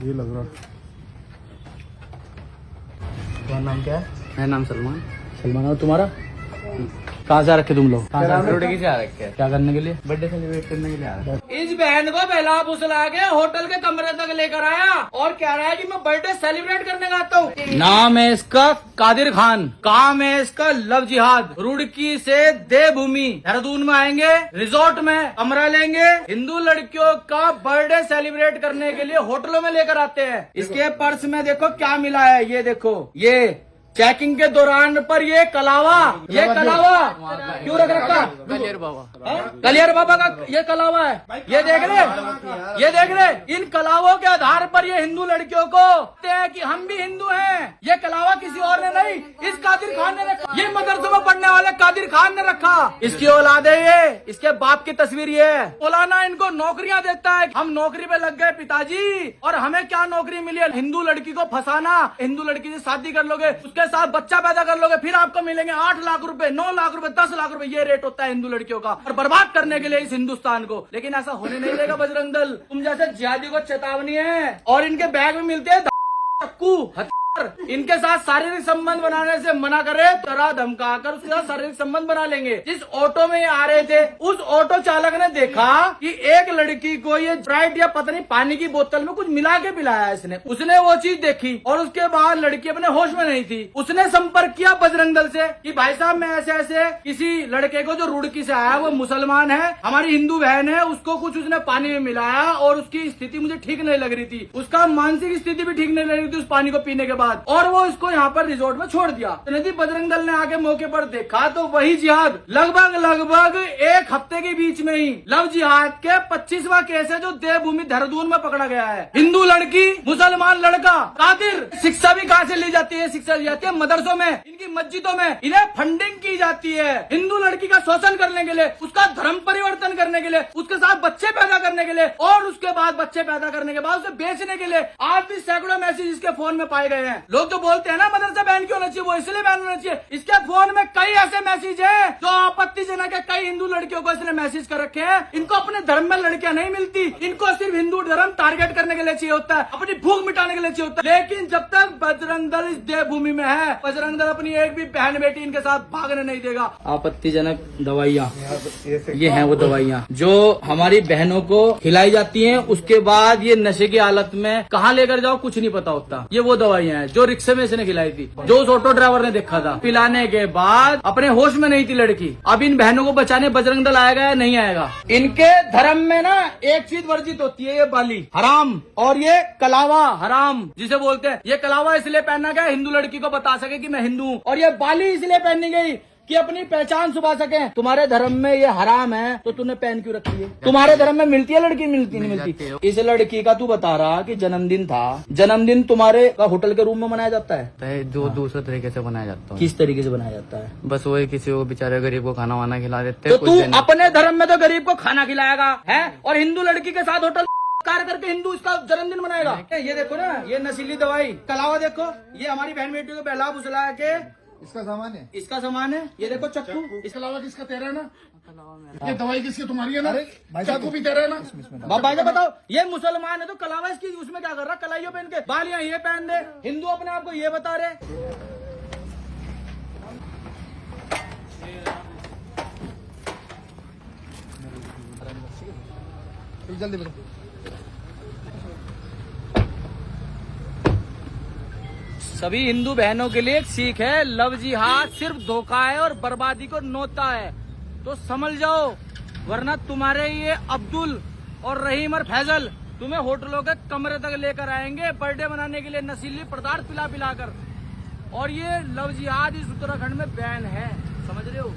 ये लग रहा। तुम्हारा नाम क्या है? मेरा नाम सलमान। सलमान। और तुम्हारा? कहाँ से रखे तुम लोग? रुड़की से आ रखे हैं। क्या करने के लिए? बर्थडे सेलिब्रेट करने के लिए आ रहे हैं। इस बहन को बहला फुसला के होटल के कमरे तक लेकर आया और कह रहा है कि मैं बर्थडे सेलिब्रेट करने का आता हूँ। नाम है इसका कादिर खान, काम है इसका लव जिहाद। रुड़की से देवभूमि देहरादून में आएंगे, रिजॉर्ट में कमरा लेंगे, हिंदू लड़कियों का बर्थडे सेलिब्रेट करने के लिए होटलों में लेकर आते हैं। इसके पर्स में देखो क्या मिला है, ये देखो, ये चेकिंग के दौरान पर ये कलावा क्यों रख रखा? कलियर बाबा। कलियर बाबा का ये कलावा है। ये देख रहे इन कलावों के आधार पर ये हिंदू लड़कियों को कहते हैं कि हम भी हिंदू हैं। ये कलावा किसी और ने नहीं, इस कादिर खान ने रखा। ये मदरसों में पढ़ने वाले कादिर खान ने रखा। इसकी औलाद है ये, इसके बाप की तस्वीर ये है। मौलाना इनको नौकरियां देता है, हम नौकरी पे लग गए पिताजी, और हमें क्या नौकरी मिली है? हिंदू लड़की को फंसाना, हिंदू लड़की से शादी कर लोगे, उसके साथ बच्चा पैदा कर लोगे, फिर आपको मिलेंगे 8 लाख रुपए, 9 लाख रुपए, 10 लाख रुपए। ये रेट होता है हिंदू लड़कियों का, और बर्बाद करने के लिए इस हिंदुस्तान को। लेकिन ऐसा होने नहीं देगा बजरंग दल। तुम जैसे जिहादी को चेतावनी है। और इनके बैग में मिलते हैं चक्कू, हथियार। इनके साथ शारीरिक संबंध बनाने से मना करे, डरा धमका कर उसके साथ शारीरिक संबंध बना लेंगे। जिस ऑटो में ये आ रहे थे, उस ऑटो चालक ने देखा कि एक लड़की को ये स्प्राइट या पता नहीं पानी की बोतल में कुछ मिला के पिलाया इसने। उसने वो चीज देखी और उसके बाद लड़की अपने होश में नहीं थी। उसने संपर्क किया बजरंग दल से कि भाई साहब, मैं ऐसे ऐसे किसी लड़के को जो रुड़की से आया, वो मुसलमान है, हमारी हिंदू बहन है, उसको कुछ उसने पानी में मिलाया और उसकी स्थिति मुझे ठीक नहीं लग रही थी, उसका मानसिक स्थिति भी ठीक नहीं लग रही थी उस पानी को पीने के बाद, और वो इसको यहाँ पर रिजॉर्ट में छोड़ दिया। तो नदी बजरंग दल ने आके मौके पर देखा तो वही जिहाद लगभग 1 हफ्ते के बीच में ही लव जिहाद के 25वां केस है जो देवभूमि देहरादून में पकड़ा गया है। हिंदू लड़की, मुसलमान लड़का, कादिर। शिक्षा भी कहाँ से ली जाती है? शिक्षा ली जाती है मदरसों में, इनकी मस्जिदों में। इन्हें फंडिंग की जाती है हिंदू लड़की का शोषण करने के लिए, उसका धर्म परिवर्तन करने के लिए, उसके साथ बच्चे पैदा करने के लिए, और उसके बाद बच्चे पैदा करने के बाद उसे बेचने के लिए। आज भी सैकड़ों मैसेज इसके फोन में पाए गए हैं। लोग जो बोलते हैं ना मदरसा बैन क्यों होना चाहिए, वो इसलिए बैन होना चाहिए, इसके फोन में कई ऐसे मैसेज हैं जो आपत्तिजनक है। कई हिंदू लड़कियों को इसने मैसेज कर रखे हैं। इनको अपने धर्म में लड़कियां नहीं मिलती, इनको सिर्फ हिंदू धर्म टारगेट करने के लिए चाहिए होता है, अपनी भूख मिटाने के लिए चाहिए होता है। लेकिन जब तक बजरंग दल इस देवभूमि में है, बजरंग दल अपनी एक भी बहन बेटी इनके साथ भागने नहीं देगा। आपत्तिजनक दवाइयाँ, ये हैं वो दवाइयाँ जो हमारी बहनों को खिलाई जाती हैं, उसके बाद ये नशे की हालत में कहाँ लेकर जाओ कुछ नहीं पता होता। ये वो दवाइयाँ हैं जो रिक्शे में इसने खिलाई थी, जो उस ऑटो ड्राइवर ने देखा था। पिलाने के बाद अपने होश में नहीं थी लड़की। अब इन बहनों को बचाने बजरंग दल आएगा या नहीं आएगा? इनके धर्म में ना एक चीज वर्जित होती है, ये बाली हराम, और ये कलावा हराम जिसे बोलते हैं। ये कलावा इसलिए पहना गया हिंदू लड़की को बता सके कि मैं हिंदू हूँ, और ये बाली इसलिए पहनी गई कि अपनी पहचान छुपा सके। तुम्हारे धर्म में ये हराम है तो तूने पहन क्यों रखी है? तुम्हारे धर्म में मिलती है लड़की? मिलती नहीं मिलती। इस लड़की का तू बता रहा कि जन्मदिन था, जन्मदिन तुम्हारे होटल के रूम में मनाया जाता है? जो दूसरे तरीके से बनाया जाता है। किस तरीके से बनाया जाता है? बस वही किसी को बेचारे गरीब को खाना वाना खिला देते तो तू अपने धर्म में तो गरीब को खाना खिलाएगा है, और हिंदू लड़की के साथ होटल कार्य करके हिंदू इसका जन्मदिन मनाएगा? ये देखो ना, ये नशीली दवाई कलावा देखो, ये हमारी बहन बेटियों को बहला फुसला के इसका सामान है, इसका सामान है। ये देखो चक्कू, इसके अलावा किसका? तेरा है ना? ये दवाई किसकी? तुम्हारी है ना? चाकू भी तेरा है ना? भाई साहब बताओ, ये मुसलमान है तो कलावा इसकी उसमें क्या कर रहा? कलाइयों पहन के, बालियां ये पहन दे। हिंदू अपने आप को ये बता रहे। जल्दी बताओ। सभी हिंदू बहनों के लिए एक सीख है, लव जिहाद सिर्फ धोखा है और बर्बादी को नोता है, तो समझ जाओ, वरना तुम्हारे ये अब्दुल और रहीम और फैजल तुम्हें होटलों के कमरे तक लेकर आएंगे बर्थडे मनाने के लिए नशीली पदार्थ पिला पिलाकर। और ये लव जिहाद इस उत्तराखंड में बैन है, समझ रहे हो?